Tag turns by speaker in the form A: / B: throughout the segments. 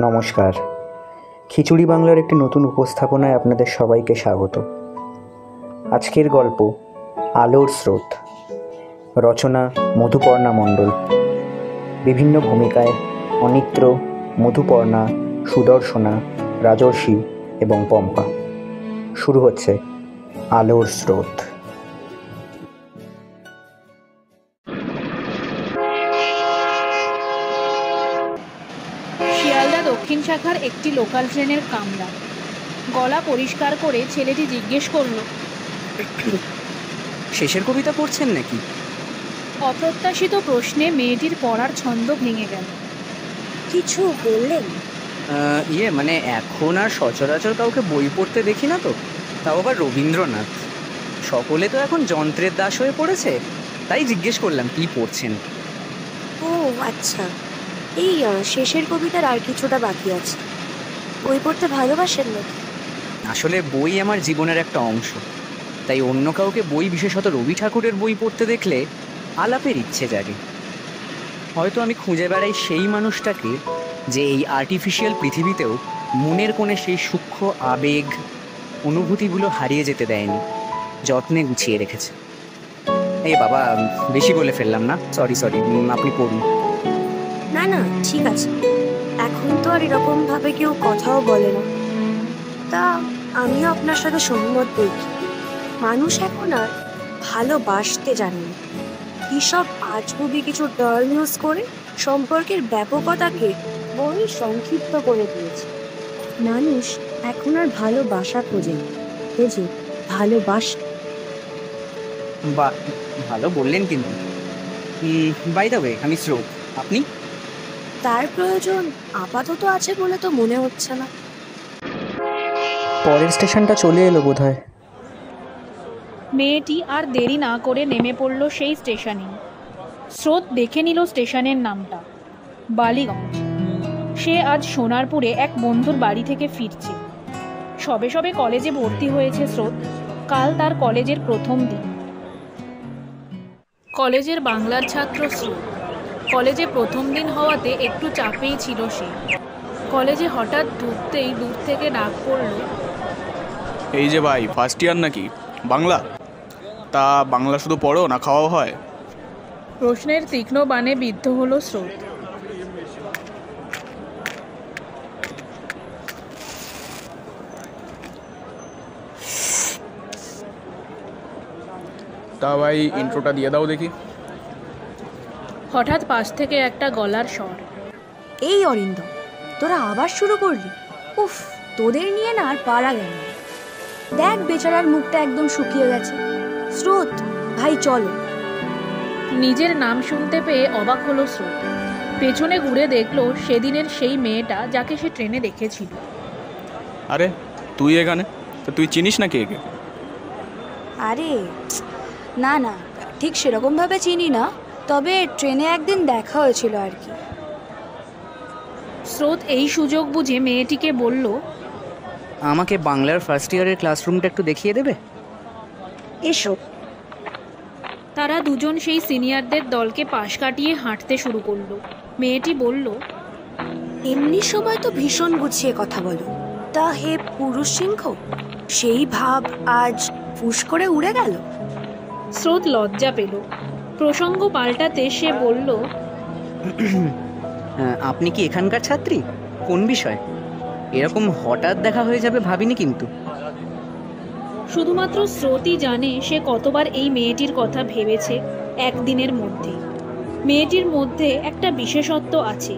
A: নমস্কার। খিচুড়ি বাংলার একটি নতুন উপস্থাপনায় আপনাদের সবাইকে স্বাগত। আজকের গল্প আলোর স্রোত, রচনা মধুপর্ণা মণ্ডল। বিভিন্ন ভূমিকায় অনিত্র, মধুপর্ণা, সুদর্শনা, রাজর্ষি এবং পম্পা। শুরু হচ্ছে আলোর স্রোত।
B: শিয়ালদা দক্ষিণ শাখার একটি লোকাল ট্রেনের কামরা। গলা পরিষ্কার করে ছেলেটি জিজ্ঞেস করল,
C: শেষের কবিতা পড়ছেন নাকি?
B: অপ্রত্যাশিত প্রশ্নে মেয়েটির পড়ার ছন্দ ভেঙে গেল।
D: কিছু বললেন?
C: মানে এখন আর সচরাচর কাউকে বই পড়তে দেখি না তো, তাও আবার রবীন্দ্রনাথ। সকলে তো এখন যন্ত্রের দাস হয়ে পড়েছে, তাই জিজ্ঞেস করলাম কি পড়ছেন।
D: ও আচ্ছা, এই শেষের কবিতার আর কিছুটা বাকি আছে। বই পড়তে ভালোবাসেন নাকি?
C: আসলে বই আমার জীবনের একটা অংশ, তাই অন্য কাউকে বই, বিশেষত রবি ঠাকুরের বই পড়তে দেখলে আলাপের ইচ্ছে জাগে। হয়তো আমি খুঁজে বেড়াই সেই মানুষটাকে যে এই আর্টিফিশিয়াল পৃথিবীতেও মনের কোণে সেই সূক্ষ্ম আবেগ, অনুভূতিগুলো হারিয়ে যেতে দেয়নি, যত্নে গুছিয়ে রেখেছে। এই বাবা, বেশি বলে ফেললাম না? সরি, আপনি পড়ুন।
D: না না, ঠিক আছে। এখন তো আর এরকম ভাবে কেউ কথাও বলে না। তা আমিও আপনার সাথে সহমত বলছি। মানুষ এখন আর ভালোবাসতে জানে না। কিসব আজগুবি কিছু টার্ম ইউজ করে সম্পর্কের ব্যাপকতাকে বড়ই সংক্ষিপ্ত করে দিয়েছে। মানুষ এখন আর ভালোবাসা খোঁজে, ভালোবাসা।
C: বা ভালো বললেন কিন্তু। বাই দ্য ওয়ে, আমি স্রোত। আপনি?
D: তার প্রয়োজন আপাতত আছে বলে তো মনে হচ্ছে না।
A: পরের স্টেশনটা চলে এলো বোধহয়।
B: মেয়েটি আর দেরি না করে নেমে পড়ল সেই স্টেশনে। স্রোত দেখে নিল স্টেশনের নামটা, বালিগঞ্জ। সে আজ সোনারপুরে এক বন্ধুর বাড়ি থেকে ফিরছে। সবে সবে কলেজে ভর্তি হয়েছে স্রোত। কাল তার কলেজের প্রথম দিন। কলেজের বাংলার ছাত্র স্রোত। কলেজে প্রথম দিন হওয়াতে একটু চাপেই ছিল সে। কলেজে হঠাৎ ঢুকতেই দূর থেকে ডাক পড়ল,
E: এই যে ভাই, ফার্স্ট ইয়ার নাকি? বাংলা? তা বাংলা শুধু পড়ো না খাওয়াও হয়?
B: প্রশ্নের তীক্ষ্ণ বাণে বিদ্ধ হলো স্রোত।
E: তা ভাই, ইন্ট্রোটা দিয়ে দাও দেখি।
B: হঠাৎ পাশ থেকে একটা গলার স্বর,
D: এই অরিন্দম, তোরা আবার শুরু করলি? উফ, তোদের নিয়ে না আর পারা গেল না। দেখ, বেচারার মুখটা একদম শুকিয়ে গেছে। স্রোত ভাই, চলো।
B: নিজের নাম শুনতে পেয়ে অবাক হলো স্রোত। পেছনে ঘুরে দেখলো সেদিনের সেই মেয়েটা যাকে সে ট্রেনে দেখেছিল।
E: আরে তুই এখানে? তো তুই চিনিস নাকি একে?
D: আরে না না, ঠিক সেরকমভাবে চিনি না, তবে ট্রেনে একদিন দেখা হয়েছিল আর কি।
B: স্রোত এই সুযোগ বুঝে মেয়েটিকে বলল,
C: আমাকে বাংলার ফার্স্ট ইয়ারের ক্লাসরুমটা একটু দেখিয়ে দেবে?
D: এসো।
B: তারা দুজন সেই সিনিয়রদের দলকে পাশ কাটিয়ে হাঁটতে শুরু করলো। মেয়েটি বলল,
D: এমনি সময় তো ভীষণ গুছিয়ে কথা বলো, তা হে পুরুষ সিংহ, সেই ভাব আজ ফুস করে উড়ে গেল।
B: স্রোত লজ্জা পেল। প্রসঙ্গ পাল্টাতে সে বলল,
C: আপনি কি এখানকার ছাত্রী? কোন বিষয়? এরকম হঠাৎ দেখা হয়ে যাবে ভাবিনি কিন্তু।
B: শুধুমাত্র স্রোতই জানে সে কতবার এই মেয়েটির কথা ভেবেছে একদিনের মধ্যে। মেয়েটির মধ্যে একটা বিশেষত্ব আছে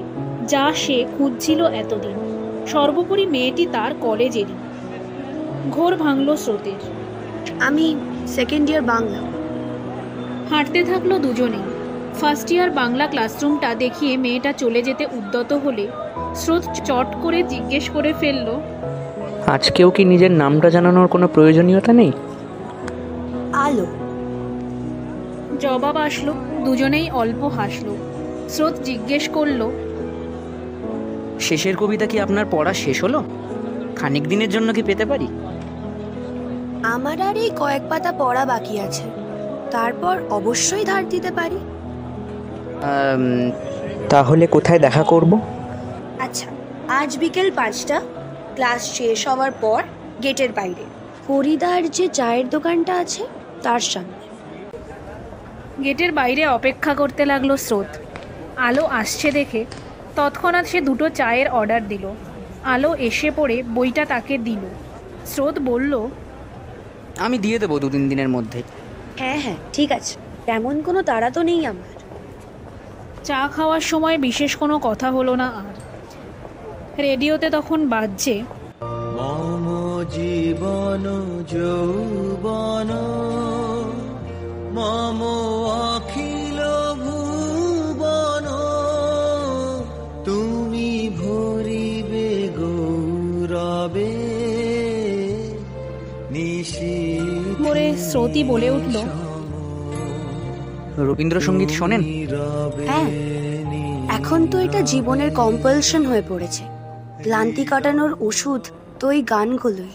B: যা সে খুঁজছিল এতদিন। সর্বোপরি মেয়েটি তার কলেজেরই। ঘোর ভাঙল স্রোতের।
D: আমি সেকেন্ড ইয়ার বাংলা।
B: হাঁটতে থাকলো দুজনেই। ফার্স্ট ইয়ার বাংলা ক্লাসরুমটা দেখিয়ে মেয়েটা চলে যেতে উদ্যত হলে স্রোত চট করে জিজ্ঞেস করে ফেলল,
A: আজকেও কি নিজের নামটা জানানোর কোনো প্রয়োজনীয়তা নেই?
D: আলো।
B: জবাব আসলো। দুজনেই অল্প হাসলো। স্রোত জিজ্ঞেস করলো,
C: শেষের কবিতা কি আপনার পড়া শেষ হলো? খানিক দিনের জন্য কি পেতে পারি?
D: আমার আর এই কয়েক পাতা পড়া বাকি আছে, তারপর অবশ্যই ধার দিতে পারি।
A: তাহলে কোথায় দেখা করব?
D: আচ্ছা, আজ বিকেল 5টা, ক্লাস শেষ হওয়ার পর গেটের বাইরে হরিদার যে চায়ের দোকানটা আছে তার সামনে।
B: গেটের বাইরে অপেক্ষা করতে লাগলো স্রোত। আলো আসছে দেখে তৎক্ষণাৎ সে 2টো চায়ের অর্ডার দিল। আলো এসে পড়ে বইটা তাকে দিল। স্রোত বলল,
C: আমি দিয়ে দেবো 2-3 দিনের মধ্যে।
D: হ্যাঁ হ্যাঁ ঠিক আছে, তেমন কোনো তাড়া তো নেই আমার।
B: চা খাওয়ার সময় বিশেষ কোনো কথা হলো না আর। রেডিওতে তখন বাজছে,
F: মম জীবন যৌবন মম অখিল ভুবন, তুমি ভরিবে গৌরবে
B: মোরে স্রোতই বলে উঠল,
C: রবীন্দ্রসঙ্গীত শোনেন?
D: হ্যাঁ, এখন তো এটা জীবনের কম্পালশন হয়ে পড়েছে। ক্লান্তি কাটানোর ওষুধ তো এই গানগুলোই।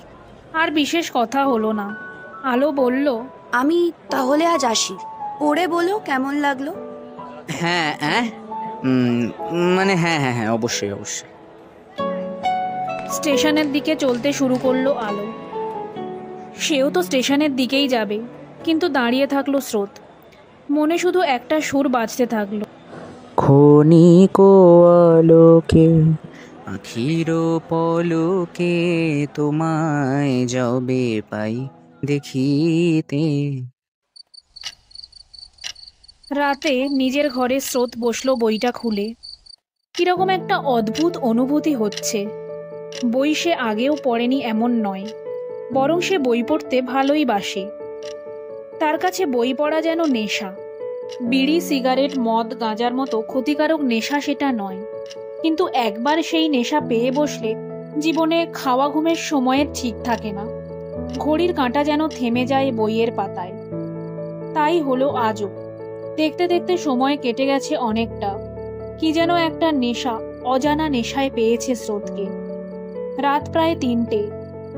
B: আর বিশেষ কথা হলো না। আলো বলল,
D: আমি তাহলে আজ আসি, পড়ে বলো কেমন লাগলো।
C: হ্যাঁ হ্যাঁ মানে হ্যাঁ হ্যাঁ হ্যাঁ অবশ্যই অবশ্যই।
B: স্টেশনের দিকে চলতে শুরু করলো আলো। সেও তো স্টেশনের দিকেই যাবে, কিন্তু দাঁড়িয়ে থাকলো স্রোত। মনে শুধু একটা সুর বাজতে থাকলো,
A: ক্ষণিক আলোকে
C: আখির পলকে তোমায় যবে পাই দেখিতে।
B: রাতে নিজের ঘরে স্রোত বসলো বইটা খুলে। কিরকম একটা অদ্ভুত অনুভূতি হচ্ছে। বই সে আগেও পড়েনি এমন নয়, বরং সে বই পড়তে ভালোই বাসে। তার কাছে বই পড়া যেন নেশা। বিড়ি, সিগারেট, মদ, গাঁজার মতো ক্ষতিকারক নেশা সেটা নয়, কিন্তু একবার সেই নেশা পেয়ে বসলে জীবনে খাওয়া ঘুমের সময়ের ঠিক থাকে না। ঘড়ির কাঁটা যেন থেমে যায় বইয়ের পাতায়। তাই হলো আজও। দেখতে দেখতে সময় কেটে গেছে অনেকটা। কি যেন একটা নেশা, অজানা নেশায় পেয়েছে স্রোতকে। রাত প্রায় 3টে,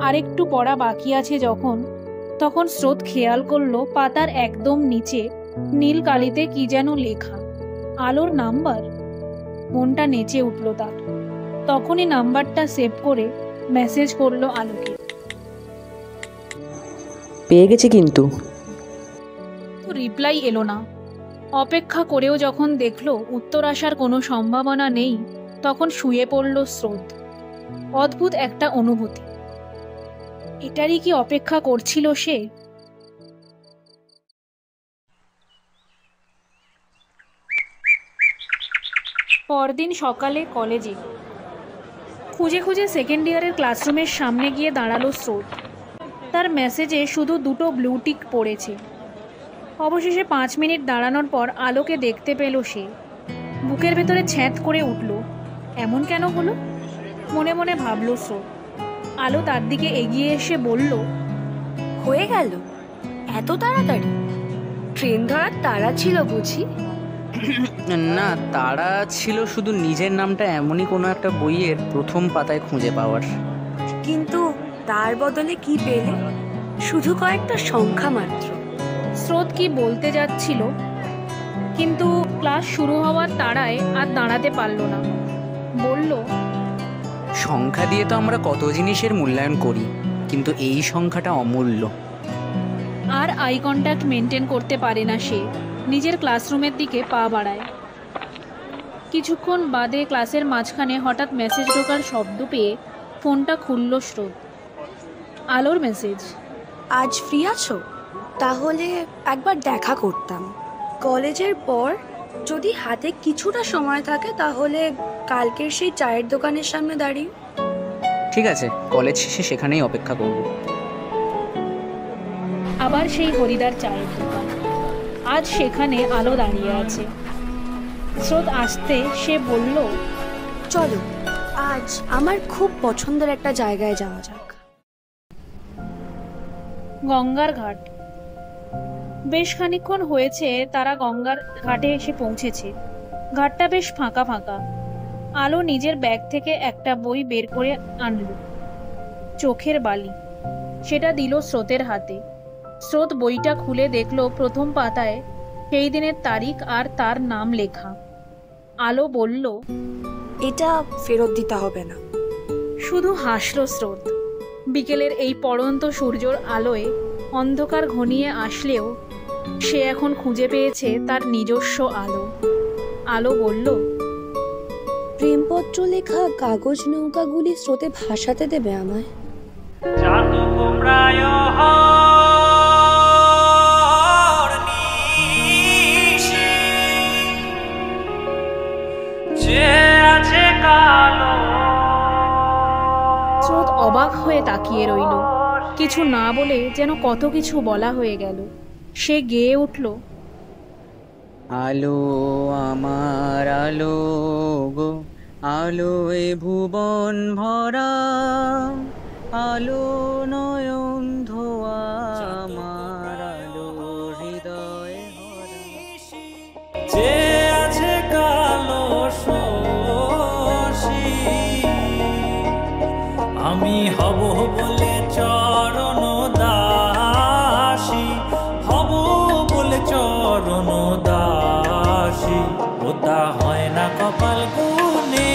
B: আরেকটু পড়া বাকি আছে তখন স্রোত খেয়াল করলো পাতার একদম নিচে নীল কালিতে কি যেন লেখা, আলোর নাম্বার। মনটা নেচে উঠল তার। তখনই নাম্বারটা সেভ করে মেসেজ করলো আলোকে।
A: পেয়ে গেছি, কিন্তু
B: রিপ্লাই এলো না। অপেক্ষা করেও যখন দেখলো উত্তর আসার কোনো সম্ভাবনা নেই, তখন শুয়ে পড়ল স্রোত। অদ্ভুত একটা অনুভূতি। এটারই কি অপেক্ষা করছিল সে? পরদিন সকালে কলেজে খুঁজে খুঁজে সেকেন্ড ইয়ারের ক্লাসরুমের সামনে গিয়ে দাঁড়ালো স্রোত। তার মেসেজে শুধু 2টো ব্লু টিক পড়েছে। অবশেষে 5 মিনিট দাঁড়ানোর পর আলোকে দেখতে পেল সে। বুকের ভেতরে ছ্যাঁত করে উঠল। এমন কেন হলো? মনে মনে ভাবল স্রোত। আলো তার দিকে এগিয়ে এসে বলল,
D: হয়ে গেল এত তাড়াতাড়ি? ট্রেন ধরার তাড়া ছিল বুঝি?
C: না, তারা ছিল শুধু নিজের নামটা এমনই কোনো একটা বইয়ের প্রথম পাতায় খুঁজে পাওয়ার।
D: কিন্তু তার বদলে কি পেলে? শুধু কয়েকটা সংখ্যা মাত্র।
B: স্রোত কি বলতে যাচ্ছিল, কিন্তু ক্লাস শুরু হওয়ার তাড়ায় আর দাঁড়াতে পারল না। বলল,
C: সংখ্যা দিয়ে তো আমরা কত জিনিসের মূল্যায়ন করি, কিন্তু এই সংখ্যাটা অমূল্য।
B: আর আই কন্ট্যাক্ট মেনটেন করতে পারে না সে। নিজের ক্লাসরুমের দিকে পা বাড়ায়। কিছুক্ষণ বাদে ক্লাসের মাঝখানে হঠাৎ মেসেজ ঢোকার শব্দ পেয়ে ফোনটা খুলল স্রোত। আলোর মেসেজ।
D: আজ ফ্রি আছো? তাহলে একবার দেখা করতাম। কলেজের পর যদি হাতে কিছুটা সময় থাকে তাহলে কালকের সেই চায়ের দোকানের সামনে দাঁড়িয়ে।
C: ঠিক আছে, কলেজ শেষে সেখানেই অপেক্ষা করব।
B: আবার সেই হরিদার চায়ের দোকান। আজ সেখানে আলো দাঁড়িয়ে আছে। স্রোত আসতে সে বলল,
D: চলো আজ আমার খুব পছন্দের একটা জায়গায় যাওয়া যাক।
B: গঙ্গার ঘাট। বেশ খানিকক্ষণ হয়েছে তারা গঙ্গার ঘাটে এসে পৌঁছেছে। ঘাটটা বেশ ফাঁকা ফাঁকা। আলো নিজের ব্যাগ থেকে একটা বই বের করে আনলো, চোখের বালি। সেটা দিল স্রোতের হাতে। স্রোত বইটা খুলে দেখলো প্রথম পাতায় সেই দিনের তারিখ আর তার নাম লেখা। আলো বলল,
D: এটা ফেরত দিতে হবে না।
B: শুধু হাসল স্রোত। বিকেলের এই পড়ন্ত সূর্যর আলোয় অন্ধকার ঘনিয়ে আসলেও সে এখন খুঁজে পেয়েছে তার নিজস্ব আলো। আলো বলল,
D: প্রেমপত্র লেখা কাগজ নৌকাগুলি স্রোতে ভাসাতে দেবে আমায়?
B: স্রোত অবাক হয়ে তাকিয়ে রইল। কিছু না বলে যেন কত কিছু বলা হয়ে গেল। সে গেয়ে উঠল,
C: আলো আমার আলো গো, আলো এ ভুবন ভরা, আলো নয়ন ধোয়া আমার আলো হৃদয় ভরা।
F: যে আছে কালো শশী, আমি হব বলে চরণ দাসী, হব বলে চরণ দাসী। ওটা হয় না কপাল গুনে,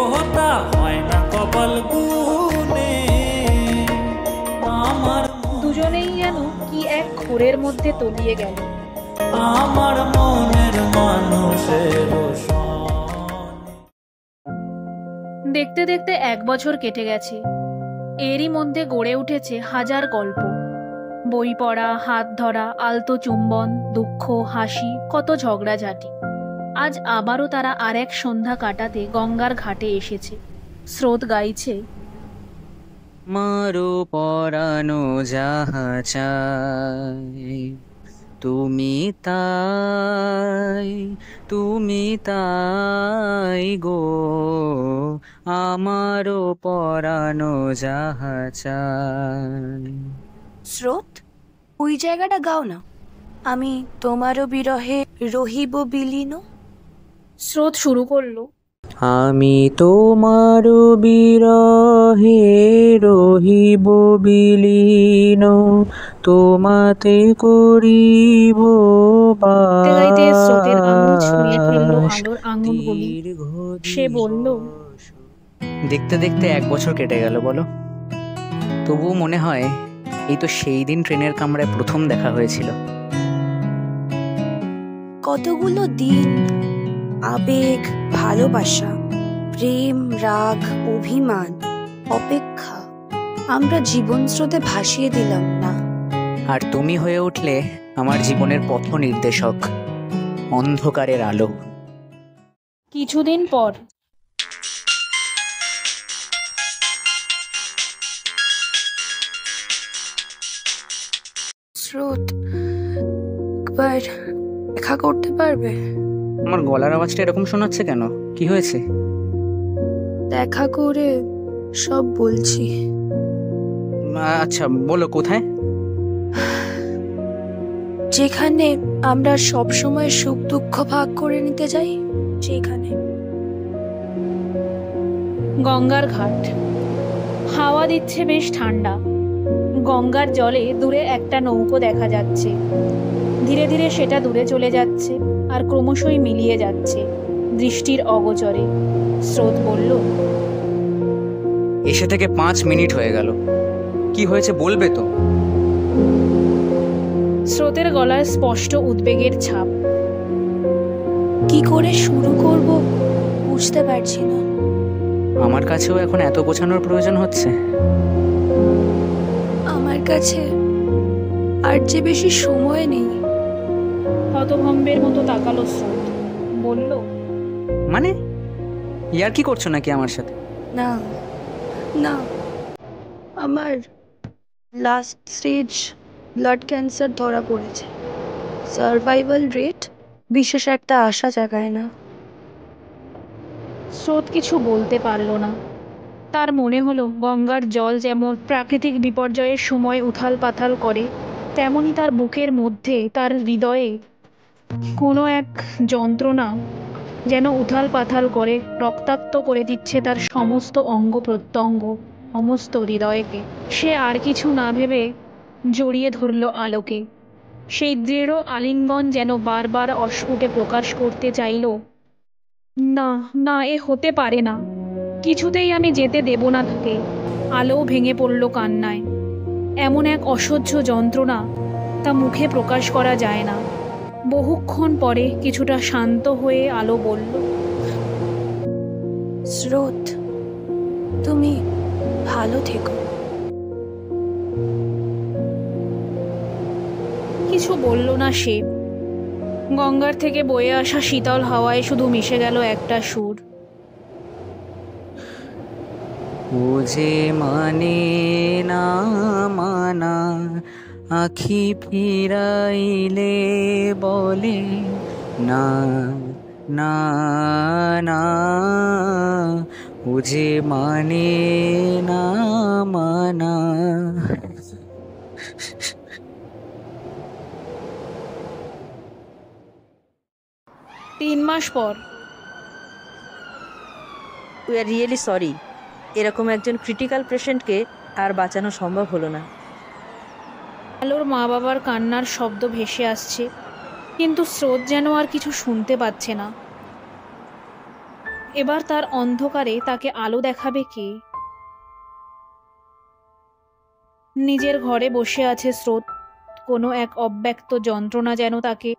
F: ওটা হয় না কপাল গুনে আমার,
B: দুজনেই যেন কি এক ঘোরের মধ্যে তলিয়ে গেল।
F: আমার মনের মানুষের
B: দেখতে দেখতে 1 বছর কেটে গেছে। এরই মধ্যে গড়ে উঠেছে হাজার গল্প। বই পড়া, হাত ধরা, আলতো চুম্বন, দুঃখ, হাসি, কত ঝগড়াঝাটি। আজ আবারও তারা আরেক সন্ধ্যা কাটাতে গঙ্গার ঘাটে এসেছে। স্রোত গাইছে,
C: মারো পরানো যাহা চাই, তুমি তাই, তুমি তাই গো, আমারও পরানো যাহা চাই।
D: স্রোত, ওই জায়গাটা গাও না। আমি তোমারও বিরহে রহিব বিলীন।
B: স্রোত শুরু করলো,
C: আমি তোমার বিরহে রহিব বিলীন, তোমাতে করিব
B: গাইতে গাইতে স্রোতের আঙুল ছুঁয়ে ফেললো আলোর আঙুলগুলি। সে বলল,
C: দেখতে দেখতে 1 বছর কেটে গেল বলো। তবুও মনে হয় এই তো সেই দিন ট্রেনের কামরায় প্রথম দেখা হয়েছিল।
D: কতগুলো দিন, আবেগ, ভালোবাসা, প্রেম, রাগ, অভিমান, অপেক্ষা, আমরা জীবন স্রোতে ভাসিয়ে দিলাম না।
C: আর তুমি হয়ে উঠলে আমার জীবনের পথ নির্দেশক, অন্ধকারের আলো।
B: কিছুদিন পর
D: স্রোত, একবার দেখা করতে পারবে?
C: আমার গলার আওয়াজটা এরকম শোনাচ্ছে কেন? কি হয়েছে?
D: দেখা করে সব বলছি।
C: আচ্ছা বলো, কোথায়?
D: যেখানে আমরা সব সময় সুখ দুঃখ ভাগ করে নিতে যাই, সেখানে।
B: গঙ্গার ঘাট। হাওয়া দিচ্ছে বেশ ঠান্ডা। গঙ্গার জলে দূরে একটা নৌকো দেখা যাচ্ছে। ধীরে ধীরে সেটা দূরে চলে যাচ্ছে আর ক্রমশই মিলিয়ে যাচ্ছে দৃষ্টির অগোচরে। স্রোত বলল,
C: এসে থেকে 5 মিনিট হয়ে গেল, কি হয়েছে বলবে তো?
B: স্রোতের গলায় স্পষ্ট উদ্বেগের ছাপ।
D: কি করে শুরু করব বুঝতে পারছি না।
C: আমার কাছেও এখন এত গোছানোর প্রয়োজন হচ্ছে।
D: আমার কাছে আর যে বেশি সময় নেই।
B: হতভম্বের মতো তাকালো স্রোত। বলল,
C: মানে ইয়ার কি করছো নাকি আমার সাথে?
D: না না, আমার লাস্ট স্টেজ ব্লাড ক্যান্সার ধরা পড়েছে। সার্ভাইভাল রেট বিশেষ একটা আশা জাগায় না।
B: স্রোত কিছু বলতে পারল না। তার মনে হলো গঙ্গার জল যেমন প্রাকৃতিক বিপর্যয়ের সময় উথাল পাথাল করে, তেমনি তার বুকের মধ্যে, তার হৃদয়ে কোনো এক যন্ত্রণা যেন উথাল পাথাল করে রক্তাক্ত করে দিচ্ছে তার সমস্ত অঙ্গ প্রত্যঙ্গ, সমস্ত হৃদয়কে। সে আর কিছু না ভেবে জড়িয়ে ধরল আলোকে। সেই দৃঢ় আলিঙ্গন যেন বারবার অস্ফুটে প্রকাশ করতে চাইল না না, এ হতে পারে না, কিছুতেই আমি যেতে দেব না তাকে। আলো ভেঙে পড়ল কান্নায়। এমন এক অসহ্য যন্ত্রণা তা মুখে প্রকাশ করা যায় না। বহুক্ষণ পরে কিছুটা শান্ত হয়ে আলো বলল,
D: স্রোত, তুমি ভালো থেকো।
B: কিছু বলল না সে। গঙ্গার থেকে বয়ে আসা শীতল হাওয়ায় শুধু মিশে গেল একটা সুর।
C: ও যে মানে না মানা, আখি ফিরাইলে বলে না না না, ও যে মানে না মানা।
B: 3 মাস পর।
G: উই আর রিয়েলি সরি, এরকম একজন ক্রিটিক্যাল পেশেন্টকে আর বাঁচানো সম্ভব হলো না।
B: আলোর মা বাবার কান্নার শব্দ ভেসে আসছে, কিন্তু স্রোত যেন আর কিছু শুনতে পাচ্ছে না। এবার তার অন্ধকারে তাকে আলো দেখাবে কে? নিজের ঘরে বসে আছে স্রোত। কোনো এক অব্যক্ত যন্ত্রণা যেন তাকে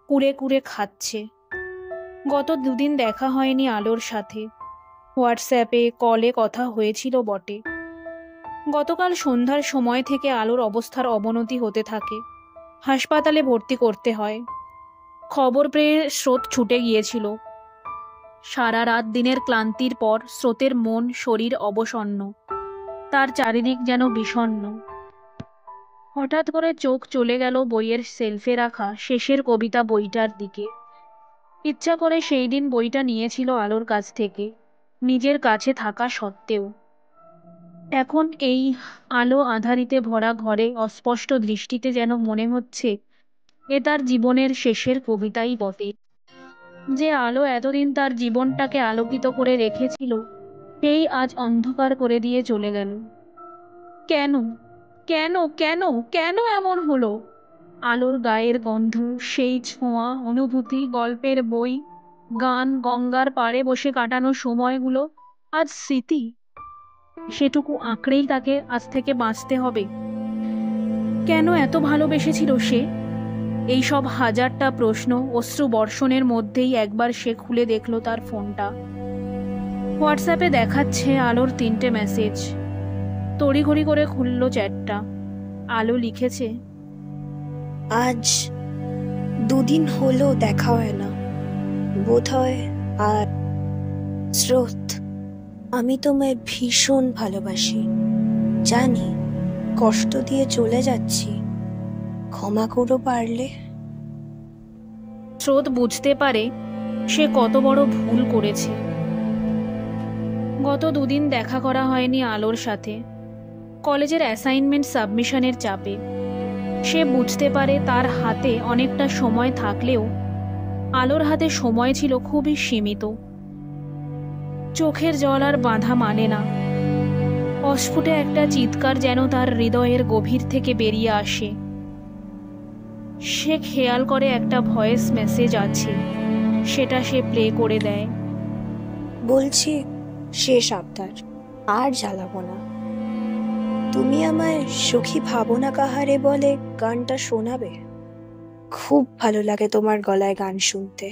B: কুড়ে কুড়ে খাচ্ছে। গত 2 দিন দেখা হয়নি আলোর সাথে। হোয়াটসঅ্যাপে কলে কথা হয়েছিল বটে। গতকাল সন্ধ্যার সময় থেকে আলোর অবস্থার অবনতি হতে থাকে। হাসপাতালে ভর্তি করতে হয়। খবর পেয়ে স্রোত ছুটে গিয়েছিল। সারা রাত দিনের ক্লান্তির পর স্রোতের মন শরীর অবসন্ন। তার চারিদিক যেন বিষণ্ণ। হঠাৎ করে চোখ চলে গেল বইয়ের সেলফে রাখা শেষের কবিতা বইটার দিকে। ইচ্ছা করে সেই দিন বইটা নিয়েছিল আলোর কাছ থেকে, নিজের কাছে থাকা সত্ত্বেও। এখন এই আলো আঁধারিতে ভরা ঘরে অস্পষ্ট দৃষ্টিতে যেন মনে হচ্ছে এ তার জীবনের শেষের কবিতাই বটে। যে আলো এতদিন তার জীবনটাকে আলোকিত করে রেখেছিল, সেই আজ অন্ধকার করে দিয়ে চলে গেল। কেন কেন কেন কেন এমন হলো? আলোর গায়ের গন্ধ, সেই ছোঁয়া, অনুভূতি, গল্পের বই, গান, গঙ্গার পাড়ে বসে কাটানো সময়গুলো আজ স্মৃতি। সেটুকু আঁকড়েই তাকে আজ থেকে বাঁচতে হবে। কেন এত ভালোবেসেছিল সে? এই সব হাজারটা প্রশ্ন অশ্রু বর্ষণের মধ্যেই একবার সে খুলে দেখল তার ফোনটা। হোয়াটসঅ্যাপে দেখাচ্ছে আলোর 3টে মেসেজ। তড়িঘড়ি করে খুলল চ্যাটটা। আলো লিখেছে,
D: আজ 2 দিন হলো দেখা হয় না বোধহয়। আর স্রোত, আমি তোমায় ভীষণ ভালোবাসি। জানি কষ্ট দিয়ে চলে যাচ্ছি, ক্ষমা করো পারলে।
B: স্রোত বুঝতে পারে সে কত বড় ভুল করেছে। গত 2 দিন দেখা করা হয়নি আলোর সাথে। কলেজের অ্যাসাইনমেন্ট সাবমিশনের চাপে সে বুঝতে পারে তার হাতে অনেকটা সময় থাকলেও আলোর হাতে সময় ছিল খুবই সীমিত। চোখের জল আর বাঁধা মানে না। অস্ফুটে একটা চিৎকার যেন তার হৃদয়ের গভীর থেকে বেরিয়ে আসে। সে খেয়াল করে একটা ভয়েস মেসেজ আছে, সেটা সে প্লে করে দেয়।
D: বলছি, শেষ আবদার, আর জ্বালাবো না। তুমি আমায় সুখী ভাবো না কাহারে বলে গানটা শোনাবে? খুব ভালো লাগে তোমার গলায় গান শুনতে।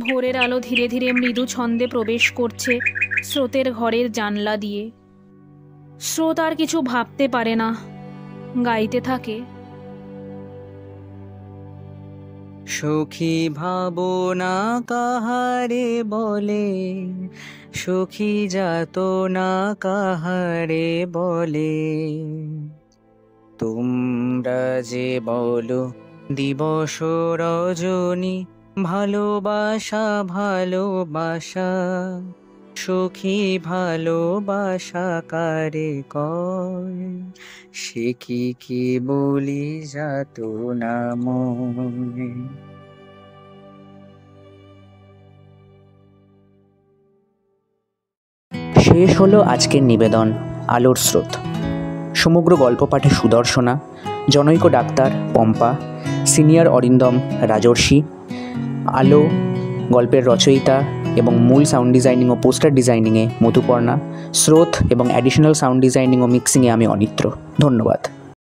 B: ভোরের আলো ধীরে ধীরে মৃদু ছন্দে প্রবেশ করছে স্রোতের ঘরের জানলা দিয়ে। স্রোত আর কিছু ভাবতে পারে না, গাইতে থাকে।
C: সখী ভাবনা কাহারে বলে, সখী যাতনা কাহারে বলে, তোমরা যে বলো দিবস রজনী, ভালোবাসা ভালোবাসা, সখী ভালোবাসা কারে কয়, সে কি বলি যাতনা মনে।
A: শেষ হলো আজকের নিবেদন আলোর স্রোত। সমগ্র গল্প পাঠে সুদর্শনা, জনৈক ডাক্তার পম্পা, সিনিয়র অরিন্দম রাজর্ষি, আলো গল্পের রচয়িতা এবং মূল সাউন্ড ডিজাইনিং ও পোস্টার ডিজাইনিংয়ে মধুপর্ণা, স্রোত এবং অ্যাডিশনাল সাউন্ড ডিজাইনিং ও মিক্সিংয়ে আমি অনিত্র। ধন্যবাদ।